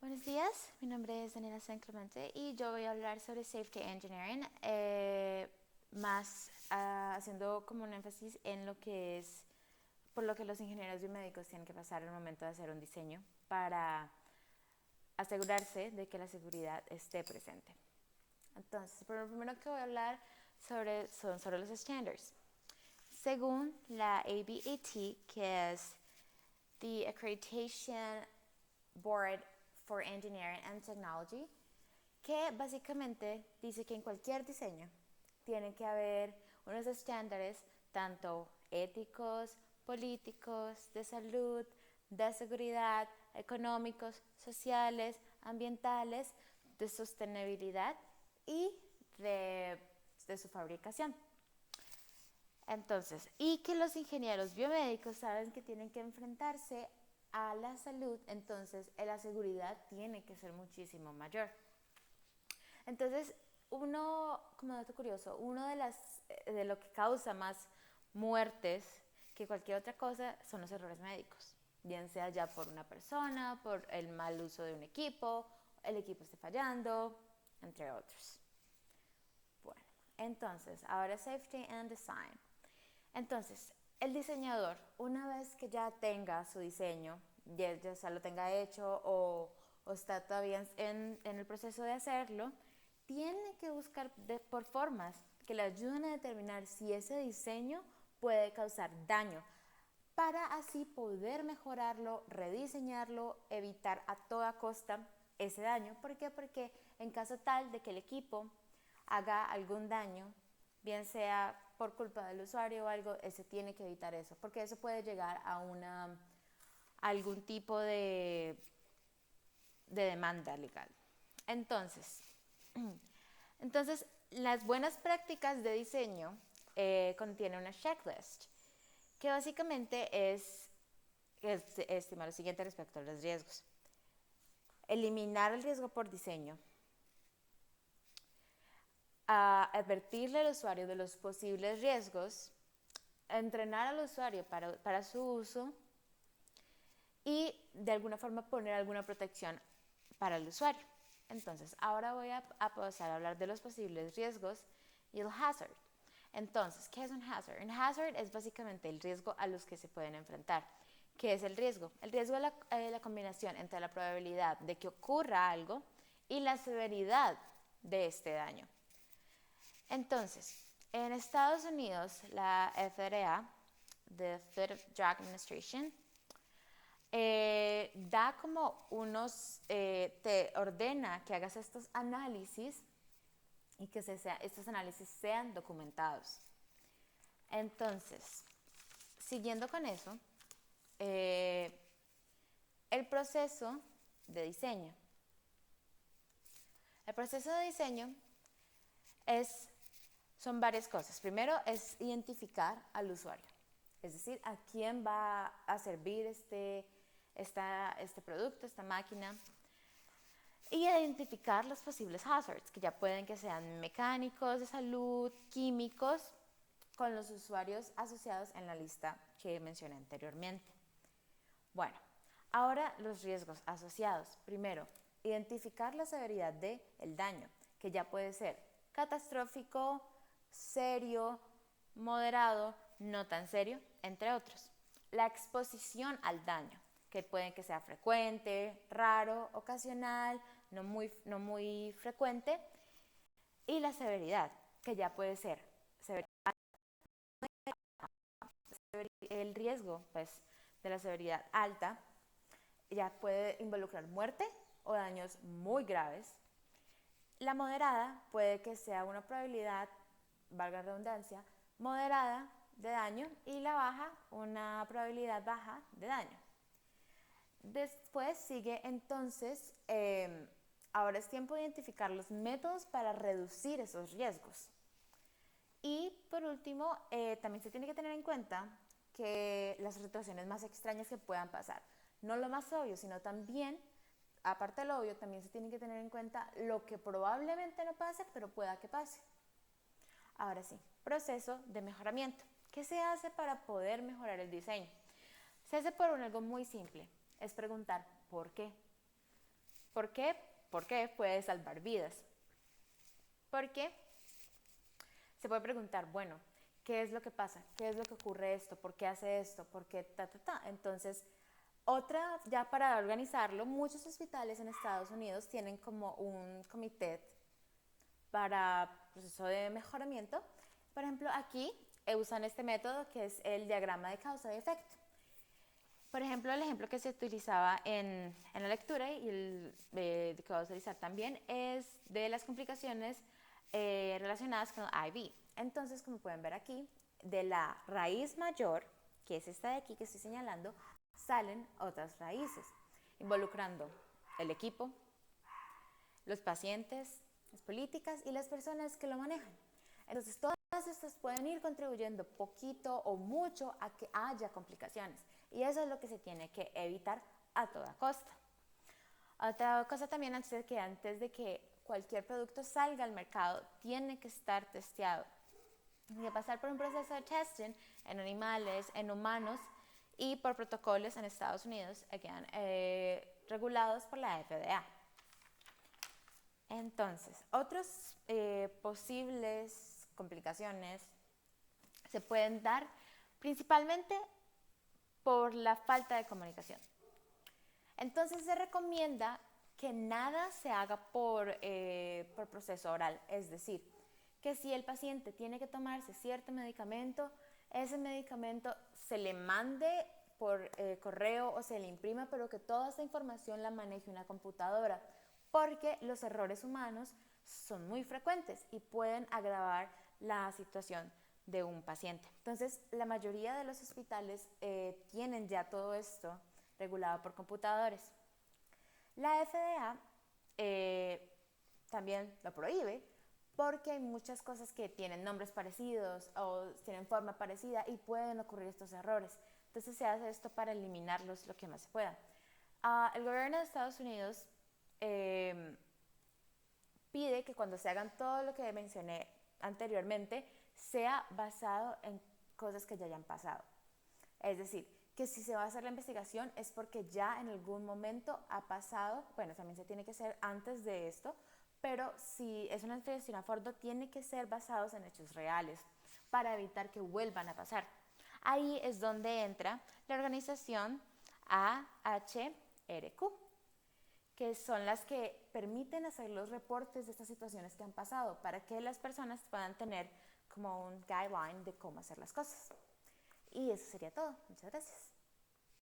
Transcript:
Buenos días, mi nombre es Daniela San Clemente y yo voy a hablar sobre Safety Engineering, más haciendo como un énfasis en lo que es por lo que los ingenieros biomédicos tienen que pasar al momento de hacer un diseño para asegurarse de que la seguridad esté presente. Entonces, lo primero que voy a hablar son sobre los estándares. Según la ABAT, que es the Accreditation Board for Engineering and Technology, que básicamente dice que en cualquier diseño tiene que haber unos estándares tanto éticos, políticos, de salud, de seguridad, económicos, sociales, ambientales, de sostenibilidad y de su fabricación. Entonces, y que los ingenieros biomédicos saben que tienen que enfrentarse a la salud, entonces la seguridad tiene que ser muchísimo mayor. Entonces, como dato curioso, uno de lo que causa más muertes que cualquier otra cosa son los errores médicos, bien sea ya por una persona, por el mal uso de un equipo, el equipo esté fallando, entre otros. Bueno, entonces, ahora Safety and Design. Entonces, el diseñador, una vez que ya tenga su diseño, ya sea lo tenga hecho o está todavía en el proceso de hacerlo, tiene que buscar por formas que le ayuden a determinar si ese diseño puede causar daño, para así poder mejorarlo, rediseñarlo, evitar a toda costa ese daño. ¿Por qué? Porque en caso tal de que el equipo haga algún daño, bien sea por culpa del usuario o algo, se tiene que evitar eso, porque eso puede llegar a algún tipo de demanda legal. Entonces, las buenas prácticas de diseño contienen una checklist, que básicamente estima lo siguiente respecto a los riesgos. Eliminar el riesgo por diseño, advertirle al usuario de los posibles riesgos, entrenar al usuario para su uso y de alguna forma poner alguna protección para el usuario. Entonces, ahora voy a pasar a hablar de los posibles riesgos y el hazard. Entonces, ¿qué es un hazard? Un hazard es básicamente el riesgo a los que se pueden enfrentar. ¿Qué es el riesgo? El riesgo es la combinación entre la probabilidad de que ocurra algo y la severidad de este daño. Entonces, en Estados Unidos, la FDA, the Food and Drug Administration, da como te ordena que hagas estos análisis y que estos análisis sean documentados. Entonces, siguiendo con eso, el proceso de diseño. El proceso de diseño son varias cosas. Primero es identificar al usuario, es decir, a quién va a servir este producto, esta máquina, y identificar los posibles hazards, que ya pueden que sean mecánicos, de salud, químicos, con los usuarios asociados en la lista que mencioné anteriormente. Bueno, ahora los riesgos asociados. Primero, identificar la severidad del daño, que ya puede ser catastrófico, serio, moderado, no tan serio, entre otros. La exposición al daño, que puede que sea frecuente, raro, ocasional, no muy frecuente. Y la severidad, que ya puede ser el riesgo pues, de la severidad alta, ya puede involucrar muerte o daños muy graves. La moderada puede que sea una probabilidad, valga la redundancia, moderada de daño, y la baja una probabilidad baja de daño. Después sigue entonces, ahora es tiempo de identificar los métodos para reducir esos riesgos. Y por último, también se tiene que tener en cuenta que las situaciones más extrañas que puedan pasar, no lo más obvio, sino también, aparte de lo obvio, también se tiene que tener en cuenta lo que probablemente no pase, pero pueda que pase. Ahora sí, proceso de mejoramiento. ¿Qué se hace para poder mejorar el diseño? Se hace por algo muy simple, es preguntar ¿por qué? ¿Por qué? Porque puede salvar vidas. Porque se puede preguntar, bueno, ¿qué es lo que pasa? ¿Qué es lo que ocurre esto? ¿Por qué hace esto? ¿Por qué ta, ta, ta? Entonces, otra, ya para organizarlo, muchos hospitales en Estados Unidos tienen como un comité para proceso de mejoramiento. Por ejemplo, aquí usan este método que es el diagrama de causa y efecto. Por ejemplo, el ejemplo que se utilizaba en la lectura y el que voy a utilizar también es de las complicaciones relacionadas con el IV. Entonces, como pueden ver aquí, de la raíz mayor, que es esta de aquí que estoy señalando, salen otras raíces, involucrando el equipo, los pacientes, las políticas y las personas que lo manejan. Entonces, todas estas pueden ir contribuyendo poquito o mucho a que haya complicaciones. Y eso es lo que se tiene que evitar a toda costa. Otra cosa también antes de que cualquier producto salga al mercado, tiene que estar testeado. Tiene que pasar por un proceso de testing en animales, en humanos y por protocolos en Estados Unidos, again, regulados por la FDA. Entonces, otras posibles complicaciones se pueden dar principalmente por la falta de comunicación. Entonces se recomienda que nada se haga por proceso oral, es decir, que si el paciente tiene que tomarse cierto medicamento, ese medicamento se le mande por correo o se le imprima, pero que toda esta información la maneje una computadora, porque los errores humanos son muy frecuentes y pueden agravar la situación de un paciente. Entonces, la mayoría de los hospitales tienen ya todo esto regulado por computadores. La FDA también lo prohíbe porque hay muchas cosas que tienen nombres parecidos o tienen forma parecida y pueden ocurrir estos errores. Entonces se hace esto para eliminarlos lo que más se pueda. El gobierno de Estados Unidos pide que cuando se hagan todo lo que mencioné anteriormente sea basado en cosas que ya hayan pasado. Es decir, que si se va a hacer la investigación es porque ya en algún momento ha pasado, bueno, también se tiene que hacer antes de esto, pero si es una investigación a fondo, tiene que ser basados en hechos reales para evitar que vuelvan a pasar. Ahí es donde entra la organización AHRQ, que son las que permiten hacer los reportes de estas situaciones que han pasado para que las personas puedan tener como un guideline de cómo hacer las cosas. Y eso sería todo. Muchas gracias.